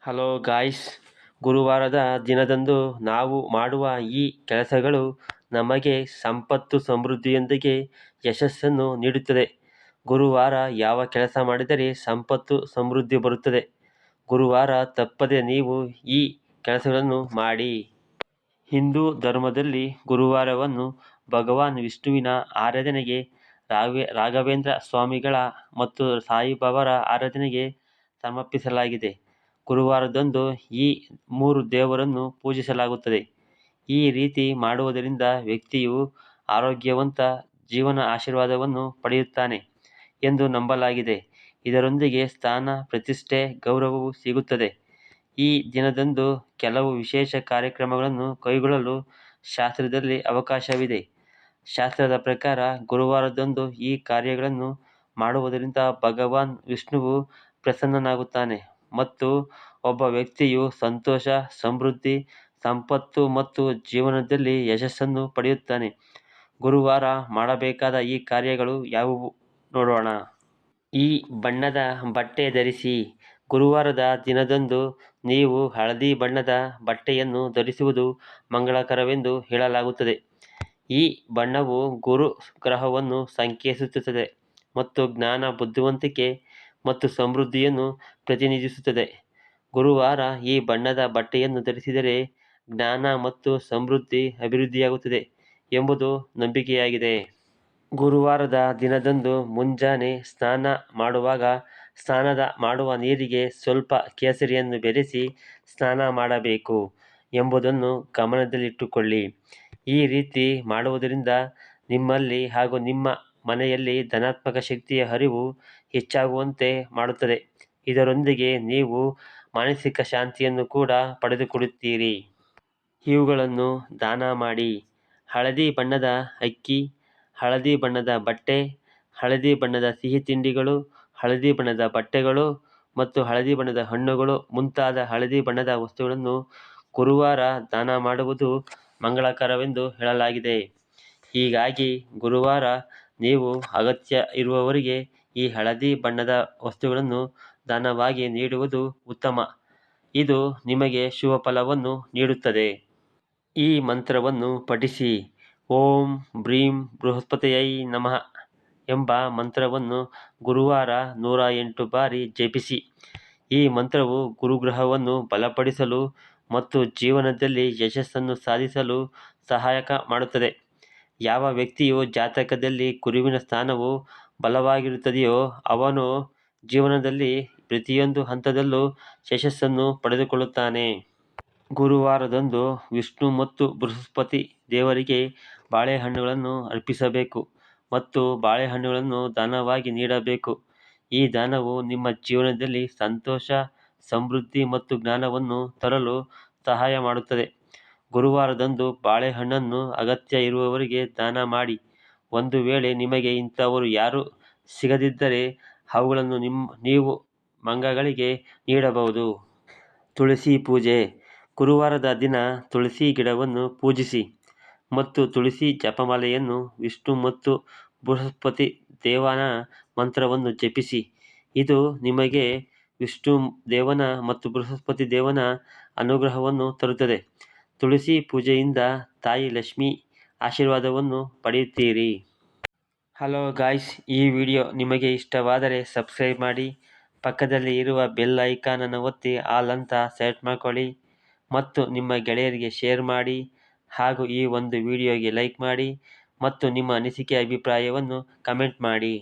Hello guys, ಗುರುವಾರದ ದಿನದಂದು ನಾವು ಮಾಡುವ ಈ ಕೆಲಸಗಳು ನಮಗೆ ಸಂಪತ್ತು ಸಮೃದ್ಧಿಯೊಂದಿಗೆ ಯಶಸ್ಸನ್ನು ನೀಡುತ್ತದೆ. ಗುರುವಾರ ಯಾವ ಕೆಲಸ ಮಾಡಿದರೆ ಸಂಪತ್ತು ಸಮೃದ್ಧಿ ಬರುತ್ತದೆ? ಗುರುವಾರ ತಪ್ಪದೆ ನೀವು ಈ ಕೆಲಸಗಳನ್ನು ಮಾಡಿ. ಹಿಂದೂ ಧರ್ಮದಲ್ಲಿ ಗುರುವಾರವನ್ನು ಭಗವಾನ್ ವಿಷ್ಣುವಿನ ಆರಾಧನೆಗೆ, ರಾಘವೇಂದ್ರ ಸ್ವಾಮಿಗಳ ಮತ್ತು ಸಾಯಿಬಾಬಾರ ಆರಾಧನೆಗೆ ಸಮರ್ಪಿಸಲಾಗಿದೆ. ಗುರುವಾರದಂದು ಈ 3 ದೇವರನ್ನು ಪೂಜಿಸಲಾಗುತ್ತದೆ. ಈ ರೀತಿ ಮಾಡುವುದರಿಂದ ವ್ಯಕ್ತಿಯು ಆರೋಗ್ಯವಂತ ಜೀವನ ಆಶೀರ್ವಾದವನ್ನು ಪಡೆಯುತ್ತಾನೆ ಎಂದು ನಂಬಲಾಗಿದೆ. ಇದರೊಂದಿಗೆ ಸ್ಥಾನ, ಪ್ರತಿಷ್ಠೆ, ಗೌರವವೂ ಸಿಗುತ್ತದೆ. ಈ ದಿನದಂದು ಕೆಲವು ವಿಶೇಷ ಕಾರ್ಯಕ್ರಮಗಳನ್ನು ಕೈಗೊಳ್ಳಲು ಶಾಸ್ತ್ರದಲ್ಲಿ ಅವಕಾಶವಿದೆ. ಶಾಸ್ತ್ರದ ಪ್ರಕಾರ ಗುರುವಾರದಂದು ಈ ಕಾರ್ಯಗಳನ್ನು ಮಾಡುವುದರಿಂದ ಭಗವಾನ್ ವಿಷ್ಣುವು ಪ್ರಸನ್ನನಾಗುತ್ತಾನೆ ಮತ್ತು ಒಬ್ಬ ವ್ಯಕ್ತಿಯು ಸಂತೋಷ, ಸಮೃದ್ಧಿ, ಸಂಪತ್ತು ಮತ್ತು ಜೀವನದಲ್ಲಿ ಯಶಸ್ಸನ್ನು ಪಡೆಯುತ್ತಾನೆ. ಗುರುವಾರ ಮಾಡಬೇಕಾದ ಈ ಕಾರ್ಯಗಳು ಯಾವುವು ನೋಡೋಣ. ಈ ಬಣ್ಣದ ಬಟ್ಟೆ ಧರಿಸಿ. ಗುರುವಾರದ ದಿನದಂದು ನೀವು ಹಳದಿ ಬಣ್ಣದ ಬಟ್ಟೆಯನ್ನು ಧರಿಸುವುದು ಮಂಗಳಕರವೆಂದು ಹೇಳಲಾಗುತ್ತದೆ. ಈ ಬಣ್ಣವು ಗುರು ಗ್ರಹವನ್ನು ಸಂಕೇತಿಸುತ್ತದೆ ಮತ್ತು ಜ್ಞಾನ, ಬುದ್ಧಿವಂತಿಕೆ ಮತ್ತು ಸಮೃದ್ಧಿಯನ್ನು ಪ್ರತಿನಿಧಿಸುತ್ತದೆ. ಗುರುವಾರ ಈ ಬಣ್ಣದ ಬಟ್ಟೆಯನ್ನು ಧರಿಸಿದರೆ ಜ್ಞಾನ ಮತ್ತು ಸಮೃದ್ಧಿ ಅಭಿವೃದ್ಧಿಯಾಗುತ್ತದೆ ಎಂಬುದು ನಂಬಿಕೆಯಾಗಿದೆ. ಗುರುವಾರದ ದಿನದಂದು ಮುಂಜಾನೆ ಸ್ನಾನ ಮಾಡುವಾಗ ಸ್ನಾನದ ಮಾಡುವ ನೀರಿಗೆ ಸ್ವಲ್ಪ ಕೇಸರಿಯನ್ನು ಬೆರೆಸಿ ಸ್ನಾನ ಮಾಡಬೇಕು ಎಂಬುದನ್ನು ಗಮನದಲ್ಲಿಟ್ಟುಕೊಳ್ಳಿ. ಈ ರೀತಿ ಮಾಡುವುದರಿಂದ ನಿಮ್ಮಲ್ಲಿ ಹಾಗೂ ನಿಮ್ಮ ಮನೆಯಲ್ಲಿ ಧನಾತ್ಮಕ ಶಕ್ತಿಯ ಹರಿವು ಹೆಚ್ಚಾಗುವಂತೆ ಮಾಡುತ್ತದೆ. ಇದರೊಂದಿಗೆ ನೀವು ಮಾನಸಿಕ ಶಾಂತಿಯನ್ನು ಕೂಡ ಪಡೆದುಕೊಳ್ಳುತ್ತೀರಿ. ಇವುಗಳನ್ನು ದಾನ ಮಾಡಿ. ಹಳದಿ ಬಣ್ಣದ ಅಕ್ಕಿ, ಹಳದಿ ಬಣ್ಣದ ಬಟ್ಟೆ, ಹಳದಿ ಬಣ್ಣದ ಸಿಹಿ ತಿಂಡಿಗಳು, ಹಳದಿ ಬಣ್ಣದ ಬಟ್ಟೆಗಳು ಮತ್ತು ಹಳದಿ ಬಣ್ಣದ ಹಣ್ಣುಗಳು ಮುಂತಾದ ಹಳದಿ ಬಣ್ಣದ ವಸ್ತುಗಳನ್ನು ಗುರುವಾರ ದಾನ ಮಾಡುವುದು ಮಂಗಳಕರವೆಂದು ಹೇಳಲಾಗಿದೆ. ಹೀಗಾಗಿ ಗುರುವಾರ ನೀವು ಅಗತ್ಯ ಇರುವವರಿಗೆ ಈ ಹಳದಿ ಬಣ್ಣದ ವಸ್ತುಗಳನ್ನು ದಾನವಾಗಿ ನೀಡುವುದು ಉತ್ತಮ. ಇದು ನಿಮಗೆ ಶುಭ ಫಲವನ್ನು ನೀಡುತ್ತದೆ. ಈ ಮಂತ್ರವನ್ನು ಪಠಿಸಿ. ಓಂ ಬ್ರೀಂ ಬೃಹಸ್ಪತಯೈ ನಮಃ ಎಂಬ ಮಂತ್ರವನ್ನು ಗುರುವಾರ 108 ಬಾರಿ ಜಪಿಸಿ. ಈ ಮಂತ್ರವು ಗುರುಗ್ರಹವನ್ನು ಬಲಪಡಿಸಲು ಮತ್ತು ಜೀವನದಲ್ಲಿ ಯಶಸ್ಸನ್ನು ಸಾಧಿಸಲು ಸಹಾಯಕ ಮಾಡುತ್ತದೆ. ಯಾವ ವ್ಯಕ್ತಿಯು ಜಾತಕದಲ್ಲಿ ಗುರುವಿನ ಸ್ಥಾನವು ಬಲವಾಗಿರುತ್ತದೆಯೋ ಅವನು ಜೀವನದಲ್ಲಿ ಪ್ರತಿಯೊಂದು ಹಂತದಲ್ಲೂ ಯಶಸ್ಸನ್ನು ಪಡೆದುಕೊಳ್ಳುತ್ತಾನೆ. ಗುರುವಾರದಂದು ವಿಷ್ಣು ಮತ್ತು ಬೃಹಸ್ಪತಿ ದೇವರಿಗೆ ಬಾಳೆಹಣ್ಣುಗಳನ್ನು ಅರ್ಪಿಸಬೇಕು ಮತ್ತು ಬಾಳೆಹಣ್ಣುಗಳನ್ನು ದಾನವಾಗಿ ನೀಡಬೇಕು. ಈ ದಾನವು ನಿಮ್ಮ ಜೀವನದಲ್ಲಿ ಸಂತೋಷ, ಸಮೃದ್ಧಿ ಮತ್ತು ಜ್ಞಾನವನ್ನು ತರಲು ಸಹಾಯ ಮಾಡುತ್ತದೆ. ಗುರುವಾರದಂದು ಬಾಳೆಹಣ್ಣನ್ನು ಅಗತ್ಯ ಇರುವವರಿಗೆ ದಾನ ಮಾಡಿ. ಒಂದು ವೇಳೆ ನಿಮಗೆ ಇಂಥವರು ಯಾರೂ ಸಿಗದಿದ್ದರೆ ಅವುಗಳನ್ನು ನೀವು ಮಂಗಗಳಿಗೆ ನೀಡಬಹುದು. ತುಳಸಿ ಪೂಜೆ. ಗುರುವಾರದ ದಿನ ತುಳಸಿ ಗಿಡವನ್ನು ಪೂಜಿಸಿ ಮತ್ತು ತುಳಸಿ ಜಪಮಾಲೆಯನ್ನು ವಿಷ್ಣು ಮತ್ತು ಬೃಹಸ್ಪತಿ ದೇವನ ಮಂತ್ರವನ್ನು ಜಪಿಸಿ. ಇದು ನಿಮಗೆ ವಿಷ್ಣು ದೇವನ ಮತ್ತು ಬೃಹಸ್ಪತಿ ದೇವನ ಅನುಗ್ರಹವನ್ನು ತರುತ್ತದೆ. ತುಳಸಿ ಪೂಜೆಯಿಂದ ತಾಯಿ ಲಕ್ಷ್ಮಿ ಆಶೀರ್ವಾದವನ್ನು ಪಡೆಯುತ್ತೀರಿ. ಹಲೋ ಗಾಯ್ಸ್, ಈ ವಿಡಿಯೋ ನಿಮಗೆ ಇಷ್ಟವಾದರೆ ಸಬ್ಸ್ಕ್ರೈಬ್ ಮಾಡಿ. ಪಕ್ಕದಲ್ಲಿ ಇರುವ ಬೆಲ್ ಐಕಾನ್ ಅನ್ನು ಒತ್ತಿ ಆಲ್ ಅಂತ ಸೆಲೆಕ್ಟ್ ಮಾಡ್ಕೊಳ್ಳಿ ಮತ್ತು ನಿಮ್ಮ ಗೆಳೆಯರಿಗೆ ಶೇರ್ ಮಾಡಿ ಹಾಗೂ ಈ ಒಂದು ವಿಡಿಯೋಗೆ ಲೈಕ್ ಮಾಡಿ ಮತ್ತು ನಿಮ್ಮ ಅನಿಸಿಕೆ ಅಭಿಪ್ರಾಯವನ್ನು ಕಮೆಂಟ್ ಮಾಡಿ.